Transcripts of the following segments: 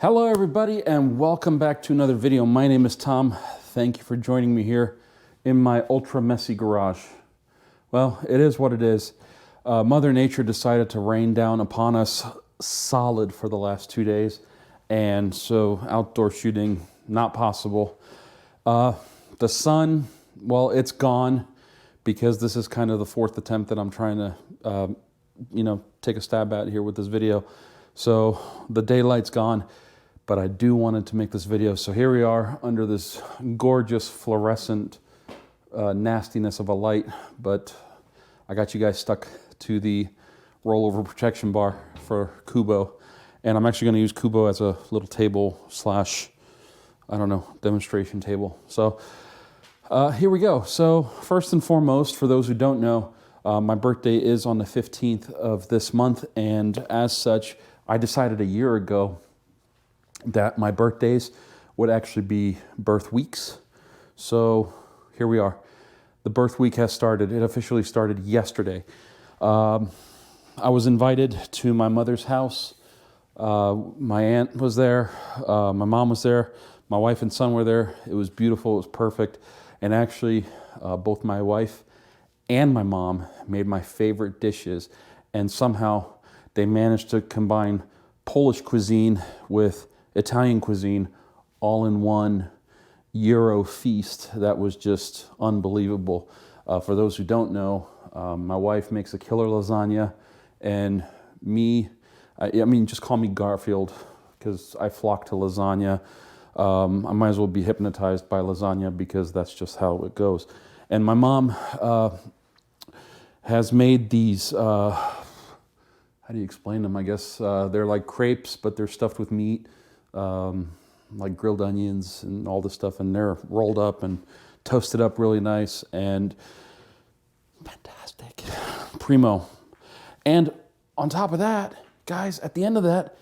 Hello everybody and welcome back to another video. My name is Tom. Thank you for joining me here in my ultra messy garage. Well, it is what it is. Mother Nature decided to rain down upon us solid for the last 2 days, and so outdoor shooting not possible. The sun, well, it's gone because this is kind of the fourth attempt that I'm trying to take a stab at here with this video. So the daylight's gone, but I do wanted to make this video. So here we are under this gorgeous fluorescent nastiness of a light, but I got you guys stuck to the rollover protection bar for Kubo. And I'm actually gonna use Kubo as a little table slash, I don't know, demonstration table. So here we go. So first and foremost, for those who don't know, my birthday is on the 15th of this month, and as such, I decided a year ago that my birthdays would actually be birth weeks. So here we are. The birth week has started. It officially started yesterday. I was invited to my mother's house. My aunt was there. My mom was there. My wife and son were there. It was beautiful. It was perfect. And actually, both my wife and my mom made my favorite dishes. And somehow they managed to combine Polish cuisine with Italian cuisine all in one Euro feast that was just unbelievable. For those who don't know, my wife makes a killer lasagna, and me, I mean, just call me Garfield because I flock to lasagna. I might as well be hypnotized by lasagna because that's just how it goes. And my mom has made these, how do you explain them? I guess they're like crepes, but they're stuffed with meat, like grilled onions and all this stuff, and they're rolled up and toasted up really nice and fantastic. Primo. And on top of that, guys, at the end of that,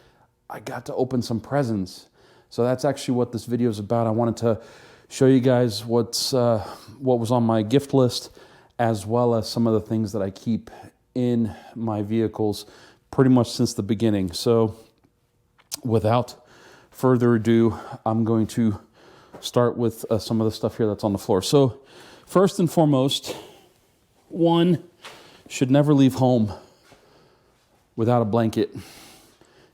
I got to open some presents. So that's actually what this video is about. I wanted to show you guys what was on my gift list, as well as some of the things that I keep in my vehicles pretty much since the beginning. So without further ado, I'm going to start with some of the stuff here that's on the floor. So first and foremost, one should never leave home without a blanket.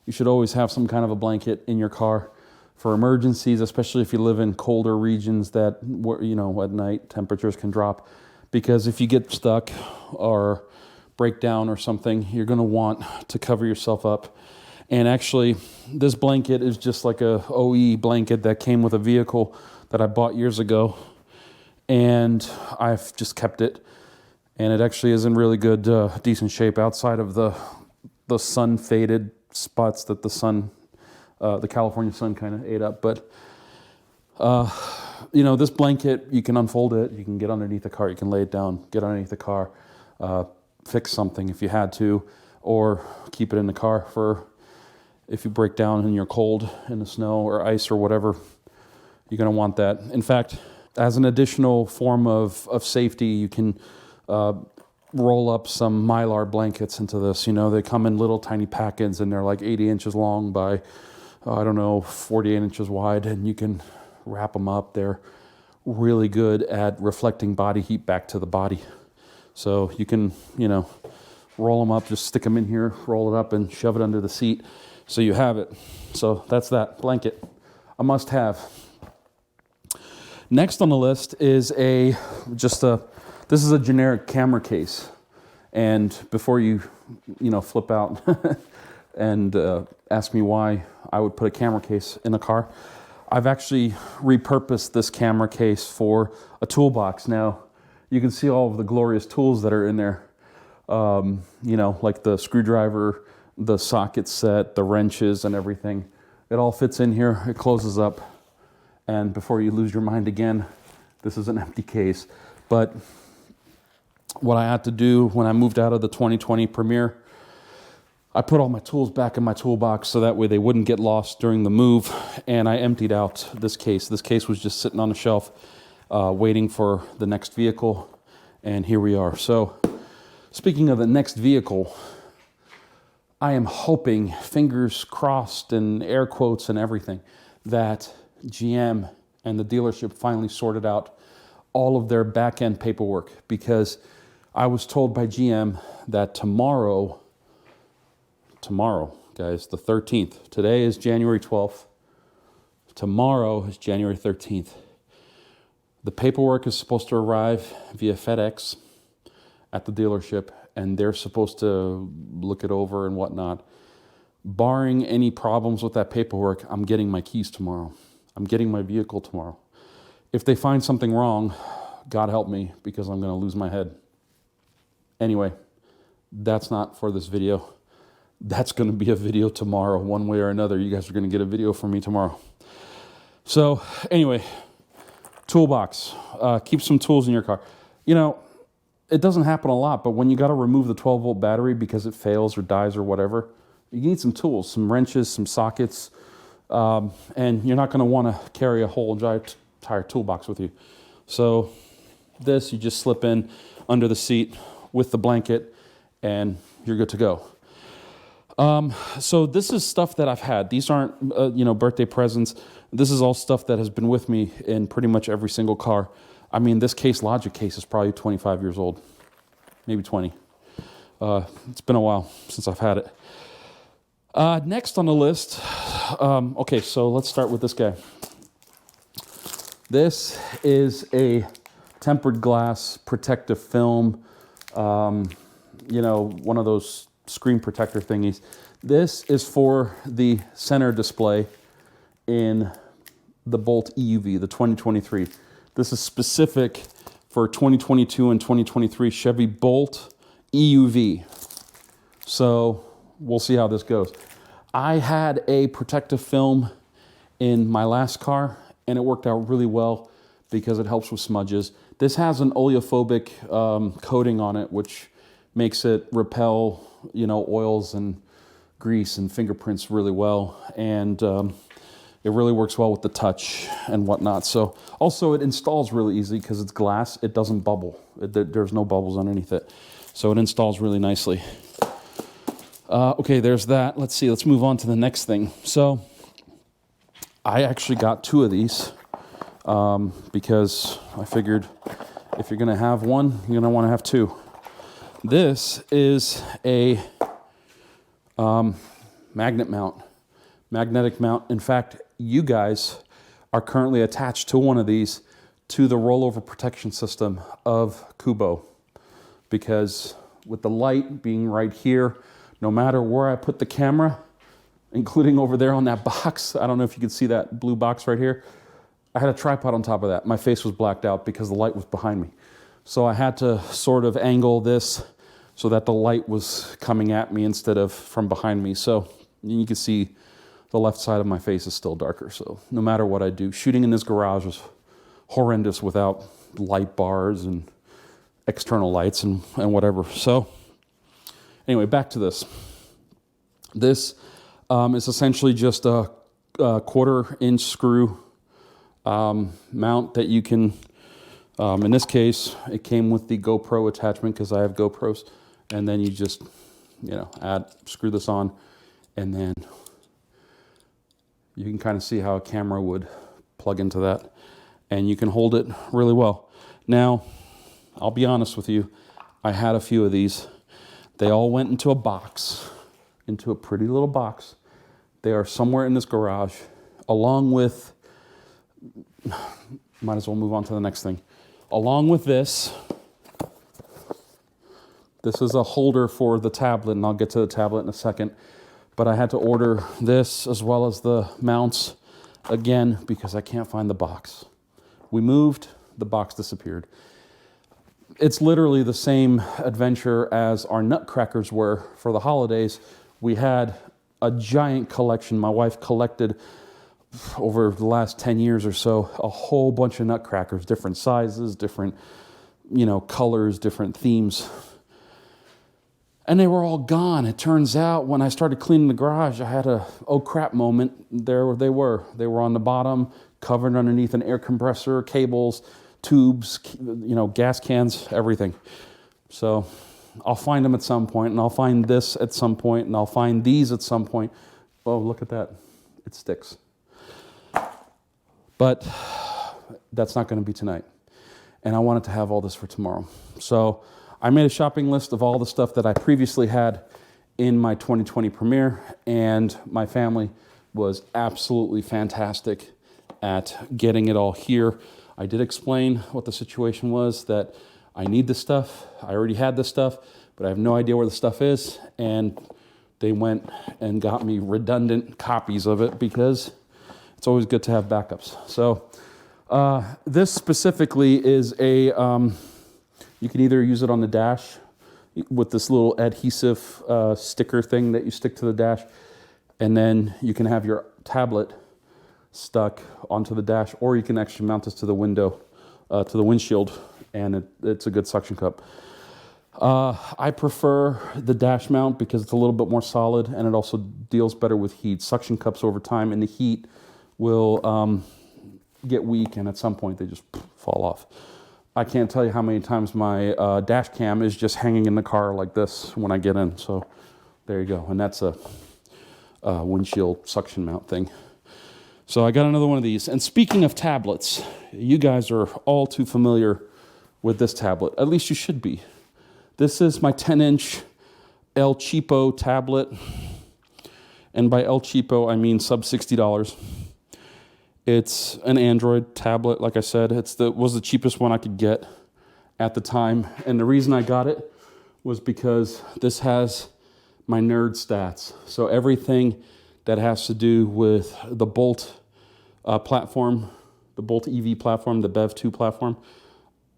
You should always have some kind of a blanket in your car for emergencies, especially if you live in colder regions that, you know, at night temperatures can drop. Because if you get stuck or break down or something, you're going to want to cover yourself up. And actually, this blanket is just like a OE blanket that came with a vehicle that I bought years ago, and I've just kept it. And it actually is in really good, decent shape outside of the sun-faded spots that the California sun kind of ate up. But you know, this blanket, you can unfold it, you can get underneath the car, you can lay it down, get underneath the car, fix something if you had to, or keep it in the car for if you break down and you're cold in the snow or ice or whatever. You're going to want that. In fact, as an additional form of safety, you can roll up some Mylar blankets into this. You know, they come in little tiny packets, and they're like 80 inches long by, I don't know, 48 inches wide, and you can wrap them up. They're really good at reflecting body heat back to the body. So you can, you know, roll them up, just stick them in here, roll it up, and shove it under the seat. So you have it. So that's that blanket, a must-have. Next on the list is this is a generic camera case. And before you flip out and ask me why I would put a camera case in a car, I've actually repurposed this camera case for a toolbox. Now, you can see all of the glorious tools that are in there. You know, like the screwdriver, the socket set, the wrenches and everything. It all fits in here, it closes up. And before you lose your mind again, this is an empty case. But what I had to do when I moved out of the 2020 Premiere, I put all my tools back in my toolbox so that way they wouldn't get lost during the move, and I emptied out this case. This case was just sitting on the shelf waiting for the next vehicle, and here we are. So speaking of the next vehicle, I am hoping, fingers crossed and air quotes and everything, that GM and the dealership finally sorted out all of their back-end paperwork, because I was told by GM that tomorrow, guys, the 13th, today is January 12th, tomorrow is January 13th. The paperwork is supposed to arrive via FedEx at the dealership, and they're supposed to look it over and whatnot. Barring any problems with that paperwork, I'm getting my keys tomorrow. I'm getting my vehicle tomorrow. If they find something wrong, God help me, because I'm going to lose my head. Anyway, that's not for this video. That's going to be a video tomorrow, one way or another. You guys are going to get a video from me tomorrow. So anyway, Toolbox. Keep some tools in your car. You know, it doesn't happen a lot, but when you got to remove the 12-volt battery because it fails or dies or whatever, you need some tools, some wrenches, some sockets, and you're not going to want to carry a whole entire toolbox with you. So this, you just slip in under the seat with the blanket, and you're good to go. So this is stuff that I've had. These aren't, birthday presents. This is all stuff that has been with me in pretty much every single car. I mean, this Logic case is probably 25 years old, maybe 20. It's been a while since I've had it. Next on the list, okay, so let's start with this guy. This is a tempered glass protective film, one of those screen protector thingies. This is for the center display in the Bolt EUV, the 2023. This is specific for 2022 and 2023 Chevy Bolt EUV. So we'll see how this goes. I had a protective film in my last car, and it worked out really well because it helps with smudges. This has an oleophobic coating on it, which makes it repel, oils and grease and fingerprints really well. And it really works well with the touch and whatnot. So also it installs really easy because it's glass. It doesn't bubble. There's no bubbles underneath it. So it installs really nicely. Okay, there's that. Let's see. Let's move on to the next thing. So I actually got two of these because I figured if you're going to have one, you're going to want to have two. This is a magnetic mount. In fact, you guys are currently attached to one of these to the rollover protection system of Kubo, because with the light being right here, no matter where I put the camera, including over there on that box, I don't know if you can see that blue box right here, I had a tripod on top of that. My face was blacked out because the light was behind me. So I had to sort of angle this so that the light was coming at me instead of from behind me. So you can see the left side of my face is still darker. So no matter what I do, shooting in this garage was horrendous without light bars and external lights and whatever. So anyway, back to this. This is essentially just a 1/4-inch screw mount that you can, in this case, it came with the GoPro attachment because I have GoPros. And then you just, screw this on, and then you can kind of see how a camera would plug into that. And you can hold it really well. Now, I'll be honest with you, I had a few of these. They all went into a box, into a pretty little box. They are somewhere in this garage, along with, might as well move on to the next thing. Along with this is a holder for the tablet, and I'll get to the tablet in a second. But I had to order this as well as the mounts again because I can't find the box. We moved, the box disappeared. It's literally the same adventure as our nutcrackers were for the holidays. We had a giant collection. My wife collected over the last 10 years or so a whole bunch of nutcrackers, different sizes, different colors, different themes. And they were all gone. It turns out when I started cleaning the garage, I had a oh crap moment. There they were. They were on the bottom, covered underneath an air compressor, cables, tubes, gas cans, everything. So I'll find them at some point, and I'll find this at some point, and I'll find these at some point. Oh, look at that. It sticks. But that's not going to be tonight. And I wanted to have all this for tomorrow. So I made a shopping list of all the stuff that I previously had in my 2020 Premiere, and my family was absolutely fantastic at getting it all here. I did explain what the situation was, that I need this stuff. I already had this stuff, but I have no idea where the stuff is. And they went and got me redundant copies of it because it's always good to have backups. So this specifically is a, you can either use it on the dash with this little adhesive sticker thing that you stick to the dash, and then you can have your tablet stuck onto the dash, or you can actually mount this to the window, to the windshield, and it's a good suction cup. I prefer the dash mount because it's a little bit more solid, and it also deals better with heat. Suction cups over time and the heat will get weak, and at some point they just fall off. I can't tell you how many times my dash cam is just hanging in the car like this when I get in. So there you go, and that's a windshield suction mount thing. So I got another one of these. And speaking of tablets, you guys are all too familiar with this tablet. At least you should be. This is my 10-inch Cheapo Tablet. And by Cheapo, I mean sub $60. It's an Android tablet, like I said. Was the cheapest one I could get at the time. And the reason I got it was because this has my nerd stats. So everything that has to do with the Bolt platform, the Bolt EUV platform, the BEV2 platform,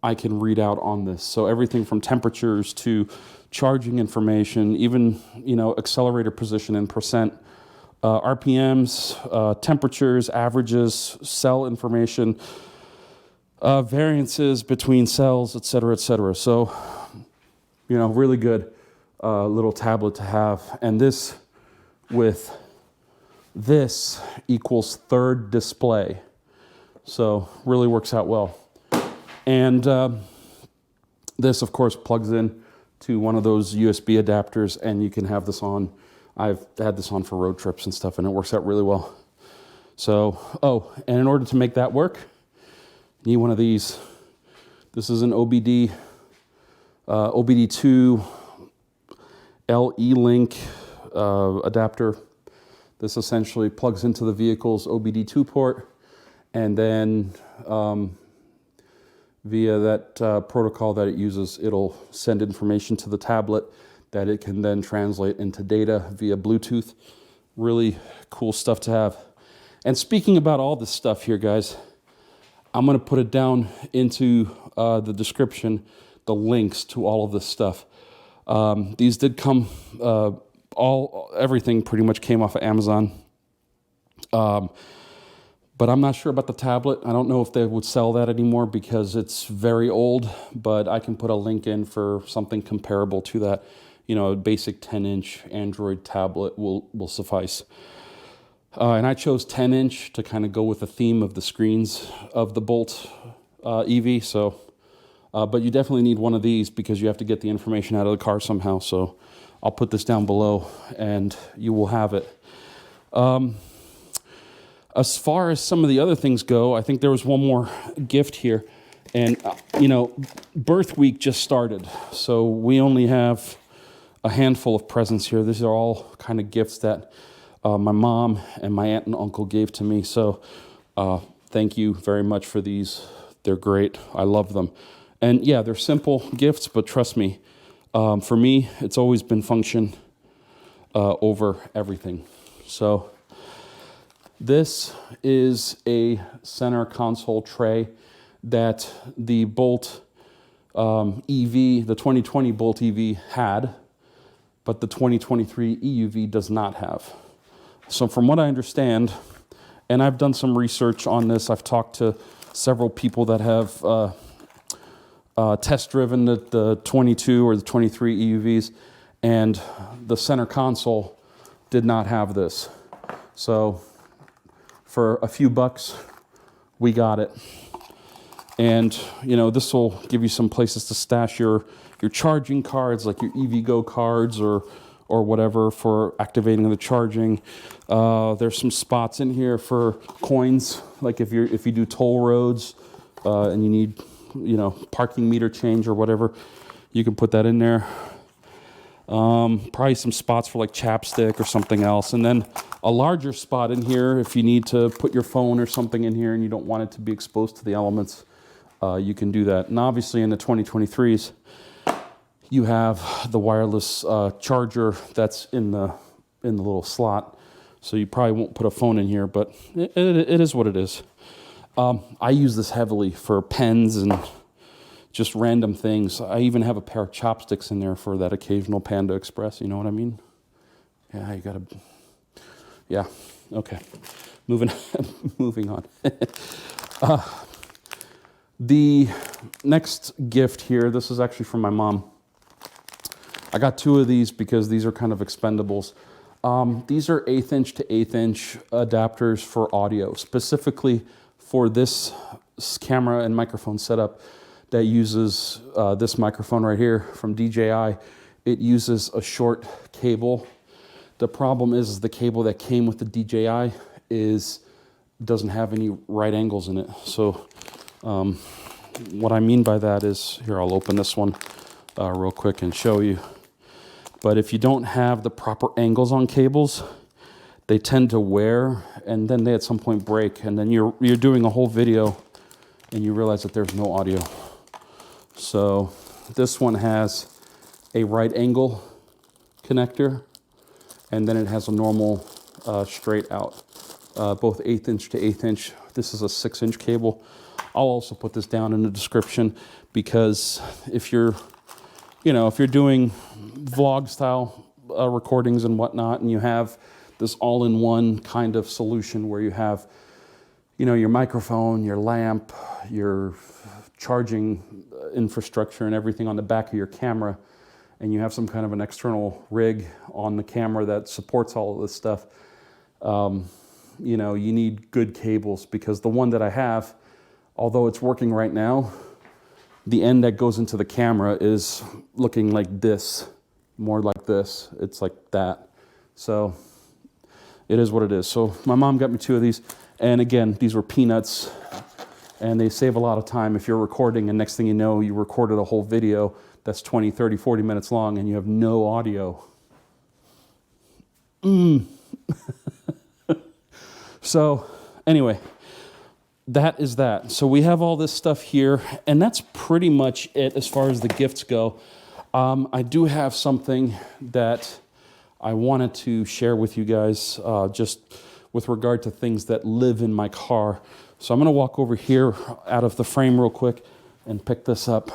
I can read out on this. So everything from temperatures to charging information, even accelerator position and percent, RPMs, temperatures, averages, cell information, variances between cells, et cetera, et cetera. So, really good little tablet to have. And this with this equals third display. So really works out well. And this, of course, plugs in to one of those USB adapters, and you can have this on. I've had this on for road trips and stuff, and it works out really well. So, and in order to make that work, you need one of these. This is an OBD2 LE-Link adapter. This essentially plugs into the vehicle's OBD2 port, and then via that protocol that it uses, it'll send information to the tablet that it can then translate into data via Bluetooth. Really cool stuff to have. And speaking about all this stuff here, guys, I'm going to put it down into the description, the links to all of this stuff. These did come, everything pretty much came off of Amazon. But I'm not sure about the tablet. I don't know if they would sell that anymore because it's very old, but I can put a link in for something comparable to that. A basic 10-inch Android tablet will suffice. And I chose 10-inch to kind of go with the theme of the screens of the Bolt EV. So, but you definitely need one of these because you have to get the information out of the car somehow. So I'll put this down below and you will have it. As far as some of the other things go, I think there was one more gift here. And, Birthweek just started. So we only have a handful of presents here. These are all kind of gifts that my mom and my aunt and uncle gave to me. So thank you very much for these. They're great. I love them. And yeah, they're simple gifts, but trust me, for me, it's always been function over everything. So this is a center console tray that the Bolt EV, the 2020 Bolt EV had, but the 2023 EUV does not have. So from what I understand, and I've done some research on this, I've talked to several people that have test driven the 22 or the 23 EUVs, and the center console did not have this. So for a few bucks, we got it. And, you know, this will give you some places to stash your charging cards, like your EVgo cards or whatever for activating the charging. There's some spots in here for coins, like if you do toll roads and you need, you know, parking meter change or whatever, you can put that in there. Probably some spots for like chapstick or something else. And then a larger spot in here if you need to put your phone or something in here and you don't want it to be exposed to the elements. You can do that. And obviously in the 2023s, you have the wireless charger that's in the little slot. So you probably won't put a phone in here, but it is what it is. I use this heavily for pens and just random things. I even have a pair of chopsticks in there for that occasional Panda Express. You know what I mean? Yeah, you gotta. Yeah. Okay. Moving on. The next gift here, this is actually from my mom. I got 2 of these because these are kind of expendables. These are 1/8 inch to 1/8 inch adapters for audio, specifically for this camera and microphone setup that uses this microphone right here from DJI. It uses a short cable. The problem is the cable that came with the DJI doesn't have any right angles in it. So what I mean by that is, here, I'll open this one real quick and show you. But if you don't have the proper angles on cables, they tend to wear and then they at some point break. And then you're doing a whole video and you realize that there's no audio. So this one has a right angle connector and then it has a normal straight out, both 1/8 inch to 1/8 inch. This is a 6-inch cable. I'll also put this down in the description because if you're doing vlog style recordings and whatnot, and you have this all-in-one kind of solution where you have, you know, your microphone, your lamp, your charging infrastructure and everything on the back of your camera, and you have some kind of an external rig on the camera that supports all of this stuff, you know, you need good cables, because the one that I have, although it's working right now, the end that goes into the camera is looking like this, more like this. It's like that. So it is what it is. So my mom got me 2 of these. And again, these were peanuts and they save a lot of time if you're recording and next thing you know, you recorded a whole video that's 20, 30, 40 minutes long and you have no audio. So anyway, that is that. So we have all this stuff here, and that's pretty much it as far as the gifts go. I do have something that I wanted to share with you guys, just with regard to things that live in my car. So I'm going to walk over here out of the frame real quick and pick this up.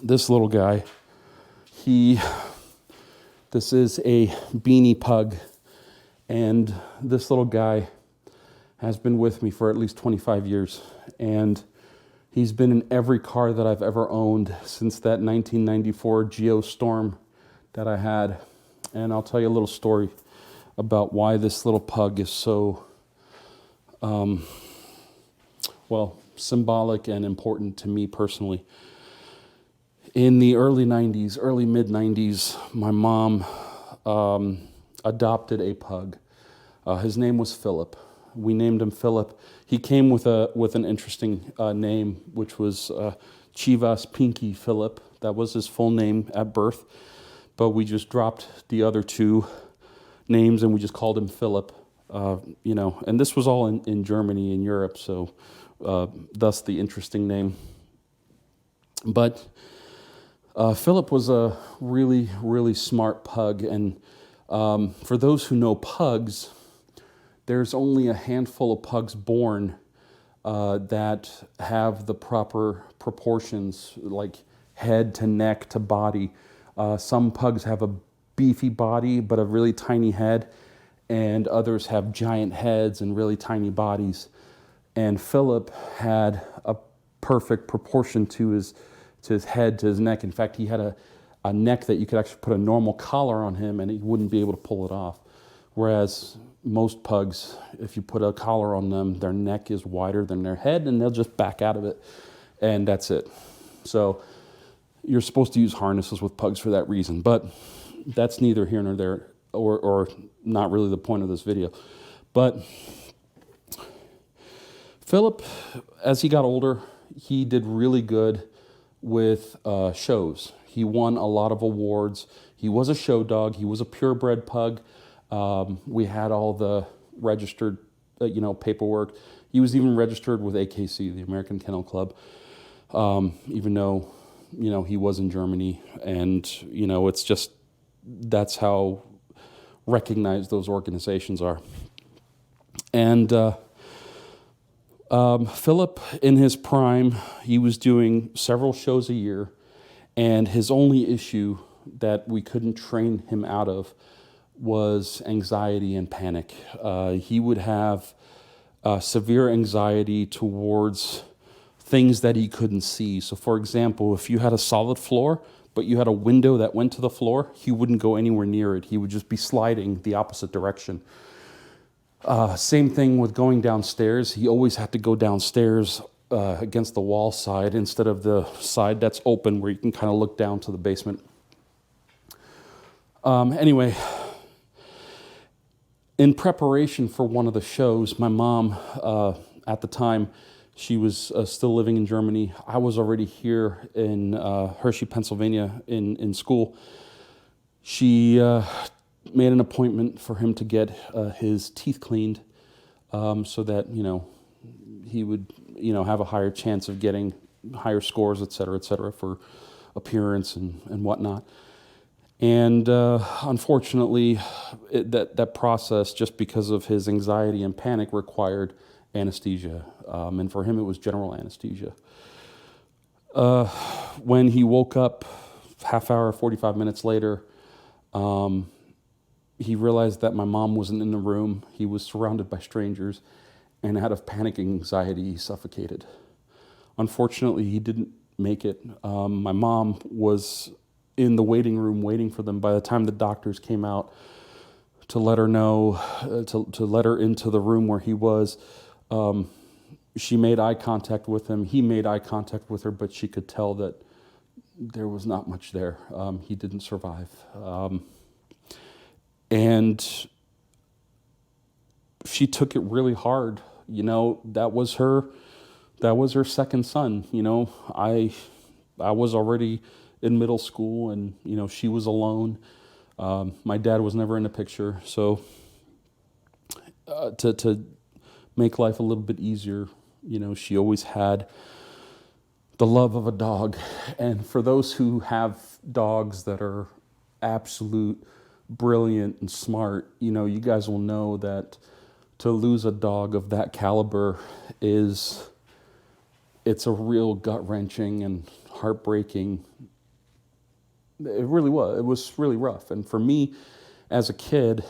This little guy, this is a Beanie Pug, and this little guy has been with me for at least 25 years. And he's been in every car that I've ever owned since that 1994 Geostorm that I had. And I'll tell you a little story about why this little pug is so, well, symbolic and important to me personally. In the early 90s, early mid-90s, my mom adopted a pug. His name was Philip. We named him Philip. He came with an interesting name, which was Chivas Pinky Philip. That was his full name at birth. But we just dropped the other 2 names and we just called him Philip. You know, and this was all in Germany and Europe, so thus the interesting name. But Philip was a really, really smart pug. And for those who know pugs, there's only a handful of pugs born that have the proper proportions, like head to neck to body. Some pugs have a beefy body but a really tiny head, and others have giant heads and really tiny bodies. And Philip had a perfect proportion to his head, to his neck. In fact, he had a neck that you could actually put a normal collar on him and he wouldn't be able to pull it off. Whereas most pugs, if you put a collar on them, their neck is wider than their head, and they'll just back out of it, and that's it. So you're supposed to use harnesses with pugs for that reason, but that's neither here nor there, or not really the point of this video. But Philip, as he got older, he did really good with shows. He won a lot of awards. He was a show dog. He was a purebred pug. We had all the registered, paperwork. He was even registered with AKC, the American Kennel Club, even though, he was in Germany. And, it's just, that's how recognized those organizations are. And Philip, in his prime, he was doing several shows a year, and his only issue that we couldn't train him out of was anxiety and panic. He would have severe anxiety towards things that he couldn't see. So for example, if you had a solid floor, but you had a window that went to the floor, he wouldn't go anywhere near it. He would just be sliding the opposite direction. Same thing with going downstairs. He always had to go downstairs against the wall side instead of the side that's open where you can kind of look down to the basement. Anyway, in preparation for one of the shows, my mom, at the time, she was still living in Germany. I was already here in Hershey, Pennsylvania in school. She made an appointment for him to get his teeth cleaned so that, he would, have a higher chance of getting higher scores, et cetera, for appearance and whatnot. And unfortunately, that process, just because of his anxiety and panic, required anesthesia. And for him, it was general anesthesia. When he woke up, half hour, 45 minutes later, he realized that my mom wasn't in the room. He was surrounded by strangers, and out of panic and anxiety, he suffocated. Unfortunately, he didn't make it. My mom was in the waiting room waiting for them. By the time the doctors came out to let her know, to let her into the room where he was, she made eye contact with him. He made eye contact with her, but she could tell that there was not much there. He didn't survive. And she took it really hard. That was her second son. I was already in middle school, and she was alone. My dad was never in the picture, so to make life a little bit easier, she always had the love of a dog. And for those who have dogs that are absolute brilliant and smart, you guys will know that to lose a dog of that caliber it's a real gut-wrenching and heartbreaking. It really was. It was really rough. And for me, as a kid,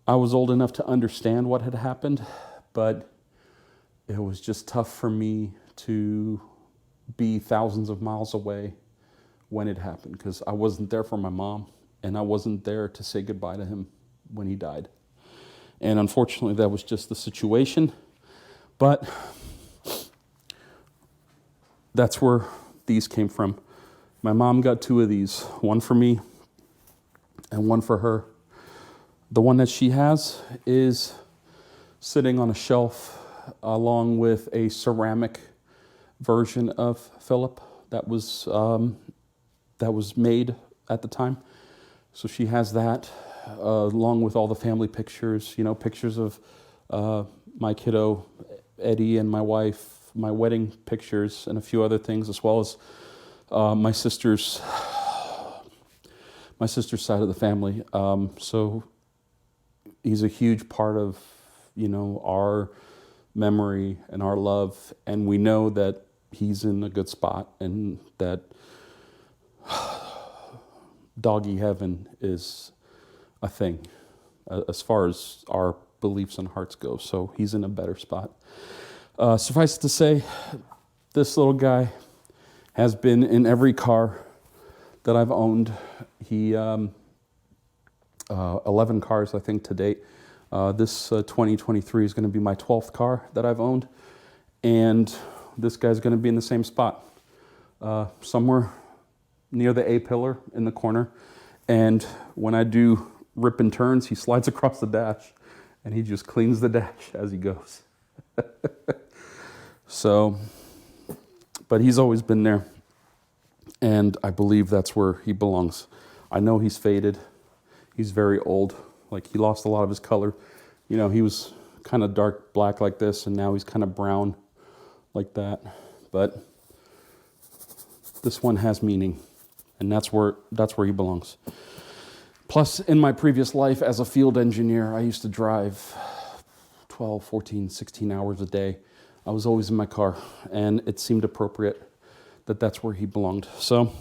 I was old enough to understand what had happened, but it was just tough for me to be thousands of miles away when it happened, because I wasn't there for my mom, and I wasn't there to say goodbye to him when he died. And unfortunately, that was just the situation. But that's where these came from. My mom got two of these, one for me and one for her. The one that she has is sitting on a shelf along with a ceramic version of Philip that was made at the time. So she has that along with all the family pictures, pictures of my kiddo, Eddie, and my wife, my wedding pictures, and a few other things, as well as my sister's side of the family. So he's a huge part of, our memory and our love, and we know that he's in a good spot, and that doggy heaven is a thing as far as our beliefs and hearts go. So he's in a better spot. Suffice it to say, this little guy has been in every car that I've owned. He 11 cars, I think, to date. This 2023 is going to be my 12th car that I've owned. And this guy's going to be in the same spot, somewhere near the A-pillar in the corner. And when I do rip and turns, he slides across the dash and he just cleans the dash as he goes. So, but he's always been there. And I believe that's where he belongs. I know he's faded. He's very old. Like, he lost a lot of his color. You know, he was kind of dark black like this, and now he's kind of brown like that. But this one has meaning, and that's where he belongs. Plus, in my previous life as a field engineer, I used to drive 12, 14, 16 hours a day. I was always in my car, and it seemed appropriate that that's where he belonged. So,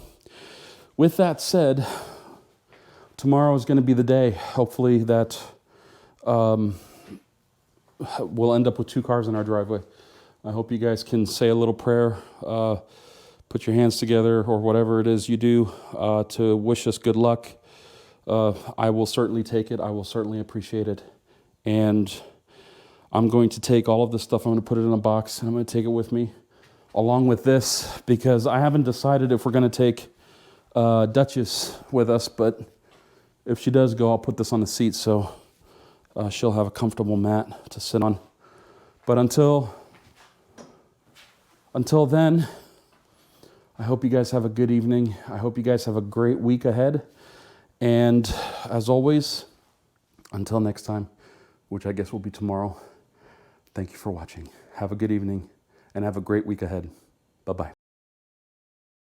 with that said, tomorrow is going to be the day. Hopefully that we'll end up with 2 cars in our driveway. I hope you guys can say a little prayer, put your hands together, or whatever it is you do to wish us good luck. I will certainly take it. I will certainly appreciate it. And I'm going to take all of this stuff, I'm going to put it in a box, and I'm going to take it with me, along with this, because I haven't decided if we're going to take Duchess with us, but if she does go, I'll put this on the seat so she'll have a comfortable mat to sit on. But until then, I hope you guys have a good evening. I hope you guys have a great week ahead. And as always, until next time, which I guess will be tomorrow, thank you for watching. Have a good evening and have a great week ahead. Bye-bye.